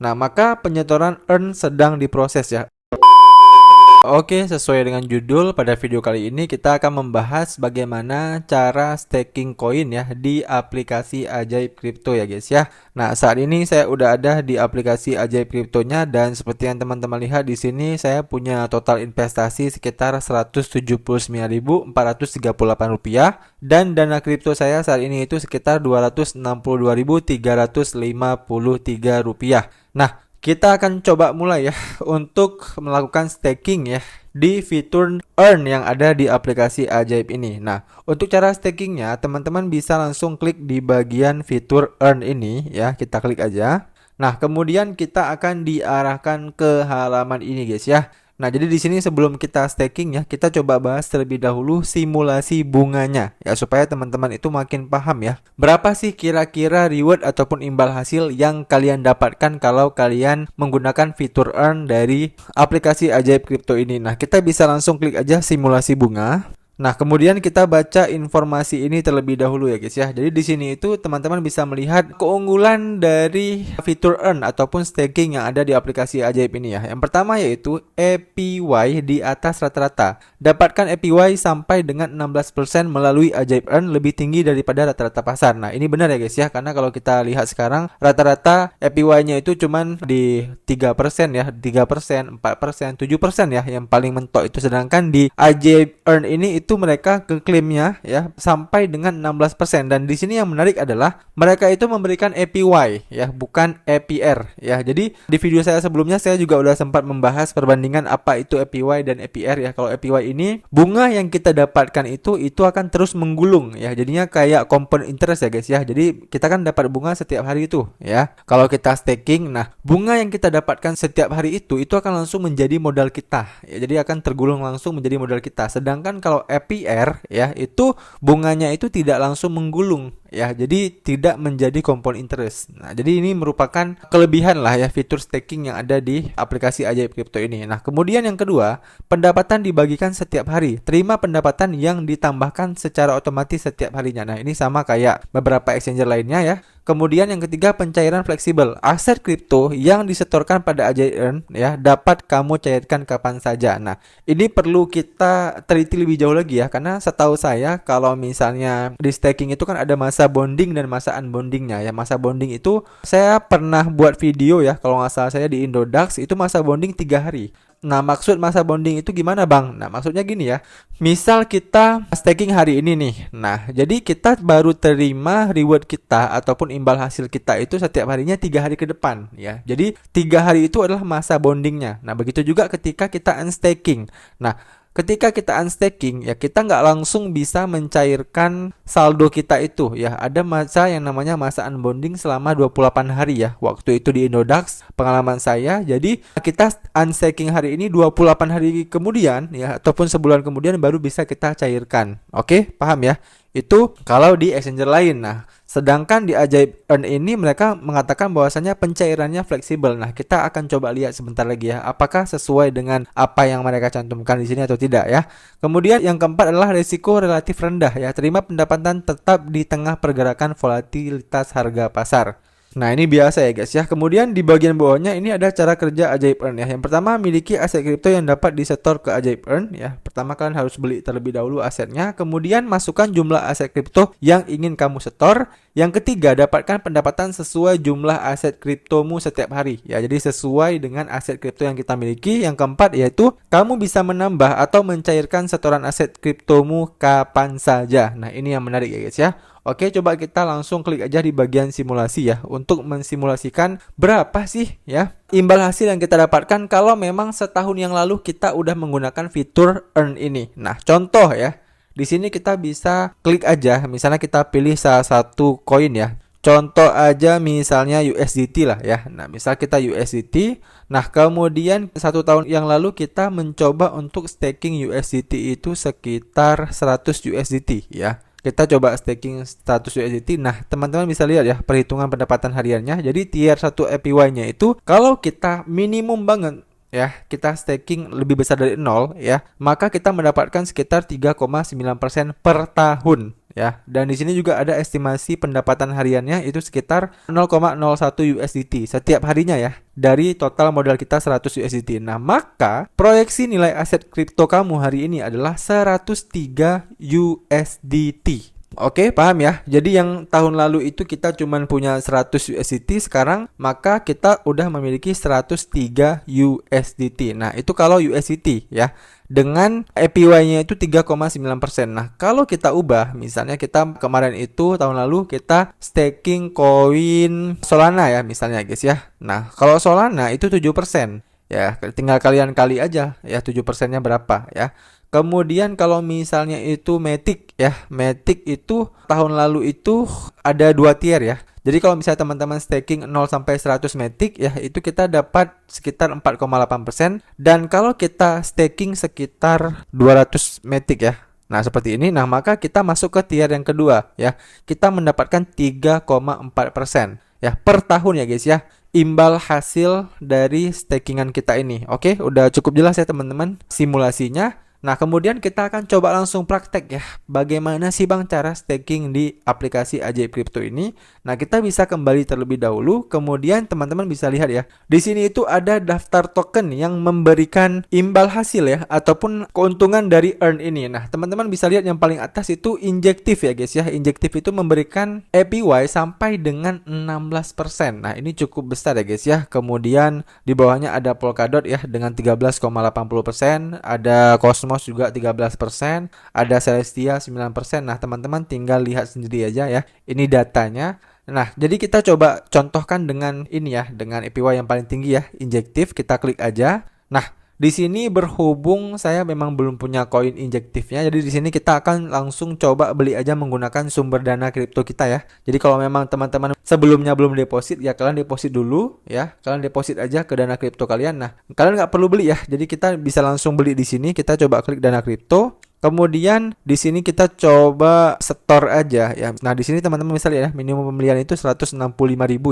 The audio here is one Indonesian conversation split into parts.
Nah, maka penyetoran earn sedang diproses ya. Oke, sesuai dengan judul, pada video kali ini kita akan membahas bagaimana cara staking koin ya di aplikasi Ajaib Kripto ya guys ya. Nah, saat ini saya udah ada di aplikasi Ajaib Kriptonya dan seperti yang teman-teman lihat di sini saya punya total investasi sekitar Rp179.438 dan dana kripto saya saat ini itu sekitar Rp262.353. Nah, kita akan coba mulai ya untuk melakukan staking ya di fitur earn yang ada di aplikasi Ajaib ini. Nah, untuk cara stakingnya teman-teman bisa langsung klik di bagian fitur earn ini ya, kita klik aja. Nah, kemudian kita akan diarahkan ke halaman ini guys ya. Nah, jadi di sini sebelum kita staking ya, kita coba bahas terlebih dahulu simulasi bunganya ya supaya teman-teman itu makin paham ya. Berapa sih kira-kira reward ataupun imbal hasil yang kalian dapatkan kalau kalian menggunakan fitur earn dari aplikasi Ajaib Kripto ini. Nah, kita bisa langsung klik aja simulasi bunga. Nah, kemudian kita baca informasi ini terlebih dahulu ya guys ya. Jadi di sini itu teman-teman bisa melihat keunggulan dari fitur earn ataupun staking yang ada di aplikasi Ajaib ini ya. Yang pertama yaitu APY di atas rata-rata. Dapatkan APY sampai dengan 16% melalui Ajaib earn lebih tinggi daripada rata-rata pasar. Nah, ini benar ya guys ya, karena kalau kita lihat sekarang rata-rata APY-nya itu cuman di 3% ya, 3%, 4%, 7% ya yang paling mentok itu, sedangkan di Ajaib earn ini itu mereka ngeklaimnya ya sampai dengan 16%. Dan di sini yang menarik adalah mereka itu memberikan APY ya, bukan APR ya. Jadi di video saya sebelumnya saya juga udah sempat membahas perbandingan apa itu APY dan APR ya. Kalau APY ini bunga yang kita dapatkan itu akan terus menggulung ya. Jadinya kayak compound interest ya guys ya. Jadi kita kan dapat bunga setiap hari itu ya. Kalau kita staking, nah bunga yang kita dapatkan setiap hari itu akan langsung menjadi modal kita ya. Jadi akan tergulung langsung menjadi modal kita. Sedangkan kalau APR ya, itu bunganya itu tidak langsung menggulung ya, jadi tidak menjadi compound interest. Nah, jadi ini merupakan kelebihan lah ya fitur staking yang ada di aplikasi Ajaib Kripto ini. Nah, kemudian yang kedua, pendapatan dibagikan setiap hari. Terima pendapatan yang ditambahkan secara otomatis setiap harinya. Nah, ini sama kayak beberapa exchanger lainnya ya. Kemudian yang ketiga, pencairan fleksibel. Aset kripto yang disetorkan pada Ajaib Earn ya dapat kamu cairkan kapan saja. Nah, ini perlu kita teliti lebih jauh lagi ya, karena setahu saya kalau misalnya di staking itu kan ada masa bonding dan masa unbondingnya ya. Masa bonding itu saya pernah buat video ya, kalau nggak salah saya di Indodax itu masa bonding 3 hari. Nah, maksud masa bonding itu gimana bang? Nah, maksudnya gini ya, misal kita staking hari ini nih. Nah, jadi kita baru terima reward kita ataupun imbal hasil kita itu setiap harinya 3 hari ke depan ya. Jadi 3 hari itu adalah masa bondingnya. Nah, begitu juga ketika kita unstaking. Nah, ketika kita unstaking ya, kita nggak langsung bisa mencairkan saldo kita itu ya. Ada masa yang namanya masa unbonding selama 28 hari ya. Waktu itu di Indodax pengalaman saya. Jadi kita unstaking hari ini 28 hari kemudian ya, ataupun sebulan kemudian baru bisa kita cairkan. Oke, paham ya? Itu kalau di exchanger lain. Nah, sedangkan di Ajaib Earn ini mereka mengatakan bahwasanya pencairannya fleksibel. Nah, kita akan coba lihat sebentar lagi ya, apakah sesuai dengan apa yang mereka cantumkan di sini atau tidak ya. Kemudian yang keempat adalah risiko relatif rendah ya. Terima pendapatan tetap di tengah pergerakan volatilitas harga pasar. Nah, ini biasa ya guys ya. Kemudian di bagian bawahnya ini ada cara kerja Ajaib Earn ya. Yang pertama, miliki aset kripto yang dapat disetor ke Ajaib Earn ya. Pertama, kalian harus beli terlebih dahulu asetnya. Kemudian masukkan jumlah aset kripto yang ingin kamu setor. Yang ketiga, dapatkan pendapatan sesuai jumlah aset kriptomu setiap hari ya. Jadi sesuai dengan aset kripto yang kita miliki. Yang keempat yaitu kamu bisa menambah atau mencairkan setoran aset kriptomu kapan saja. Nah, ini yang menarik ya guys ya. Oke, coba kita langsung klik aja di bagian simulasi ya, untuk mensimulasikan berapa sih ya imbal hasil yang kita dapatkan kalau memang setahun yang lalu kita udah menggunakan fitur earn ini. Nah, contoh ya, di sini kita bisa klik aja, misalnya kita pilih salah satu koin ya. Contoh aja misalnya USDT lah ya. Nah, misal kita USDT. Nah, kemudian 1 tahun yang lalu kita mencoba untuk staking USDT itu sekitar 100 USDT ya. Kita coba staking 100 USDT. Nah, teman-teman bisa lihat ya perhitungan pendapatan hariannya. Jadi tier 1 APY-nya itu kalau kita minimum banget ya, kita staking lebih besar dari 0 ya, maka kita mendapatkan sekitar 3,9% per tahun ya. Dan di sini juga ada estimasi pendapatan hariannya itu sekitar 0,01 USDT setiap harinya ya dari total modal kita 100 USDT. Nah, maka proyeksi nilai aset kripto kamu hari ini adalah 103 USDT. Oke, paham ya? Jadi yang tahun lalu itu kita cuma punya 100 USDT, sekarang maka kita udah memiliki 103 USDT. Nah, itu kalau USDT ya. Dengan APY-nya itu 3,9%. Nah, kalau kita ubah, misalnya kita kemarin itu tahun lalu kita staking koin Solana ya misalnya guys ya. Nah, kalau Solana itu 7%. Ya, tinggal kalian kali aja ya 7%-nya berapa ya. Kemudian kalau misalnya itu Matic ya, Matic itu tahun lalu itu ada 2 tier ya. Jadi kalau misalnya teman-teman staking 0 sampai 100 Matic ya, itu kita dapat sekitar 4,8%. Dan kalau kita staking sekitar 200 Matic ya, nah seperti ini, nah maka kita masuk ke tier yang kedua ya. Kita mendapatkan 3,4% ya per tahun ya guys ya, imbal hasil dari stakingan kita ini. Oke, udah cukup jelas ya teman-teman simulasinya. Nah, kemudian kita akan coba langsung praktek ya. Bagaimana sih Bang cara staking di aplikasi Ajaib Crypto ini? Nah, kita bisa kembali terlebih dahulu. Kemudian teman-teman bisa lihat ya. Di sini itu ada daftar token yang memberikan imbal hasil ya, ataupun keuntungan dari earn ini. Nah, teman-teman bisa lihat yang paling atas itu injektif ya guys ya. Injektif itu memberikan APY sampai dengan 16%. Nah, ini cukup besar ya guys ya. Kemudian di bawahnya ada Polkadot ya dengan 13,80%. Ada Cosmos juga 13%, ada Celestia 9%. Nah, teman-teman tinggal lihat sendiri aja ya. Ini datanya. Nah, jadi kita coba contohkan dengan ini ya, dengan APY yang paling tinggi ya, injektif. Kita klik aja. Nah, di sini berhubung saya memang belum punya koin injektifnya, jadi di sini kita akan langsung coba beli aja menggunakan sumber dana kripto kita ya. Jadi kalau memang teman-teman sebelumnya belum deposit ya, kalian deposit dulu ya. Kalian deposit aja ke dana kripto kalian. Nah, kalian nggak perlu beli ya. Jadi kita bisa langsung beli di sini. Kita coba klik dana kripto. Kemudian di sini kita coba store aja ya. Nah, di sini teman-teman bisa lihat ya, minimum pembelian itu 165.000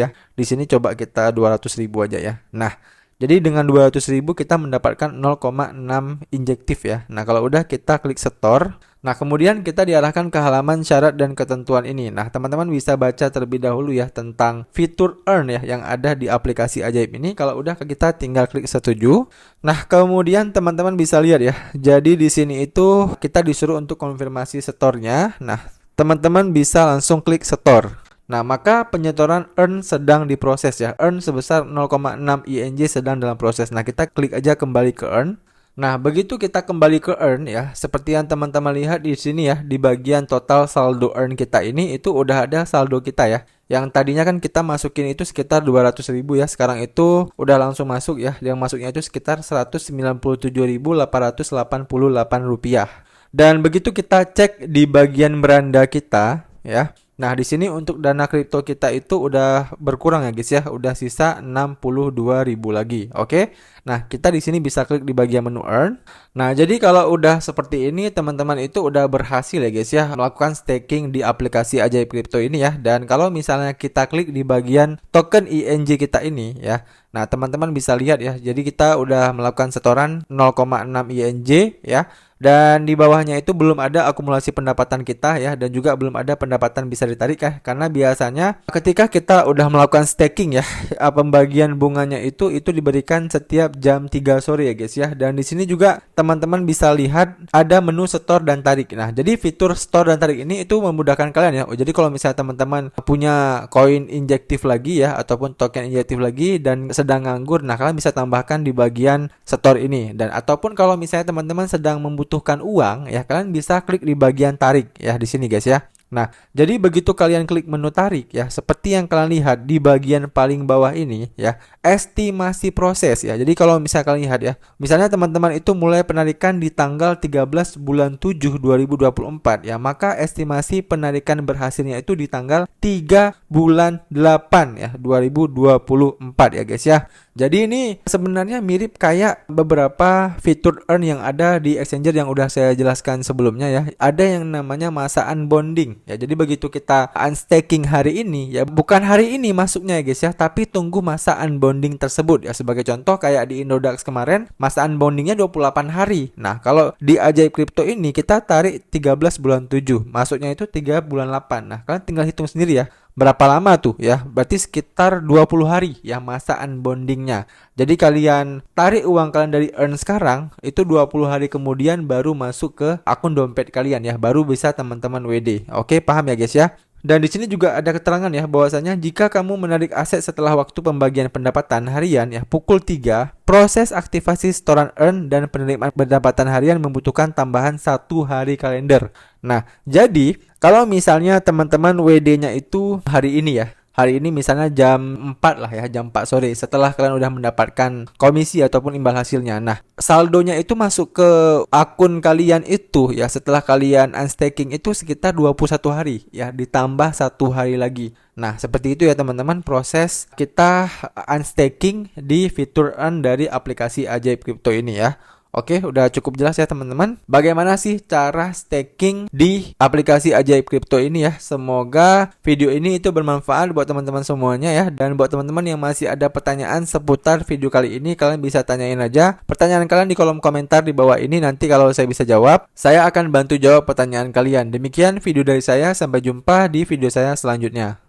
ya. Di sini coba kita 200.000 aja ya. Nah, jadi dengan 200.000 kita mendapatkan 0,6 injektif ya. Nah, kalau udah kita klik store. Nah, kemudian kita diarahkan ke halaman syarat dan ketentuan ini. Nah, teman-teman bisa baca terlebih dahulu ya tentang fitur earn ya yang ada di aplikasi Ajaib ini. Kalau udah kita tinggal klik setuju. Nah, kemudian teman-teman bisa lihat ya. Jadi di sini itu kita disuruh untuk konfirmasi store-nya. Nah, teman-teman bisa langsung klik store. Nah, maka penyetoran earn sedang diproses ya. Earn sebesar 0,6 INJ sedang dalam proses. Nah, kita klik aja kembali ke earn. Nah, begitu kita kembali ke earn ya, seperti yang teman-teman lihat di sini ya, di bagian total saldo earn kita ini itu udah ada saldo kita ya. Yang tadinya kan kita masukin itu sekitar 200.000 ya, sekarang itu udah langsung masuk ya. Yang masuknya itu sekitar 197.888 rupiah. Dan begitu kita cek di bagian beranda kita ya. Nah, di sini untuk dana kripto kita itu udah berkurang ya guys ya, udah sisa 62.000 lagi. Oke. Nah, kita di sini bisa klik di bagian menu earn. Nah, jadi kalau udah seperti ini teman-teman itu udah berhasil ya guys ya melakukan staking di aplikasi Ajaib Crypto ini ya. Dan kalau misalnya kita klik di bagian token INJ kita ini ya. Nah, teman-teman bisa lihat ya. Jadi kita udah melakukan setoran 0,6 INJ ya. Dan di bawahnya itu belum ada akumulasi pendapatan kita ya, dan juga belum ada pendapatan bisa ditarik ya. Karena biasanya ketika kita udah melakukan staking ya, pembagian bunganya itu diberikan setiap jam 3 sore ya guys ya. Dan di sini juga teman-teman bisa lihat ada menu store dan tarik. Nah, jadi fitur store dan tarik ini itu memudahkan kalian ya. Jadi kalau misalnya teman-teman punya koin injektif lagi ya, ataupun token injektif lagi dan sedang nganggur, nah kalian bisa tambahkan di bagian store ini. Dan ataupun kalau misalnya teman-teman sedang membutuhkan uang ya, kalian bisa klik di bagian tarik ya di sini guys ya. Nah, jadi begitu kalian klik menu tarik ya, seperti yang kalian lihat di bagian paling bawah ini ya, estimasi proses ya. Jadi kalau misalnya kalian lihat ya, misalnya teman-teman itu mulai penarikan di tanggal 13 bulan 7 2024 ya, maka estimasi penarikan berhasilnya itu di tanggal 3 bulan 8 ya 2024 ya guys ya. Jadi ini sebenarnya mirip kayak beberapa fitur earn yang ada di exchanger yang udah saya jelaskan sebelumnya ya. Ada yang namanya masa unbonding ya. Jadi begitu kita unstaking hari ini ya, bukan hari ini masuknya ya guys ya, tapi tunggu masa unbonding tersebut ya. Sebagai contoh kayak di Indodax kemarin masa unbondingnya 28 hari. Nah, kalau di Ajaib Crypto ini kita tarik 13 bulan 7, masuknya itu 3 bulan 8. Nah, kalian tinggal hitung sendiri ya. Berapa lama tuh ya? Berarti sekitar 20 hari ya masa unbondingnya. Jadi kalian tarik uang kalian dari earn sekarang, itu 20 hari kemudian baru masuk ke akun dompet kalian ya. Baru bisa teman-teman WD. Oke, paham ya guys ya? Dan di sini juga ada keterangan ya bahwasanya jika kamu menarik aset setelah waktu pembagian pendapatan harian ya pukul 3, proses aktivasi setoran earn dan penerimaan pendapatan harian membutuhkan tambahan 1 hari kalender. Nah, jadi kalau misalnya teman-teman WD-nya itu hari ini ya, hari ini misalnya jam 4 lah ya, jam 4 sore setelah kalian udah mendapatkan komisi ataupun imbal hasilnya. Nah, saldonya itu masuk ke akun kalian itu ya setelah kalian unstaking itu sekitar 21 hari ya, ditambah 1 hari lagi. Nah, seperti itu ya teman-teman proses kita unstaking di fitur earn dari aplikasi Ajaib Crypto ini ya. Oke, udah cukup jelas ya teman-teman. Bagaimana sih cara staking di aplikasi Ajaib Crypto ini ya? Semoga video ini itu bermanfaat buat teman-teman semuanya ya. Dan buat teman-teman yang masih ada pertanyaan seputar video kali ini, kalian bisa tanyain aja pertanyaan kalian di kolom komentar di bawah ini. Nanti kalau saya bisa jawab, saya akan bantu jawab pertanyaan kalian. Demikian video dari saya, sampai jumpa di video saya selanjutnya.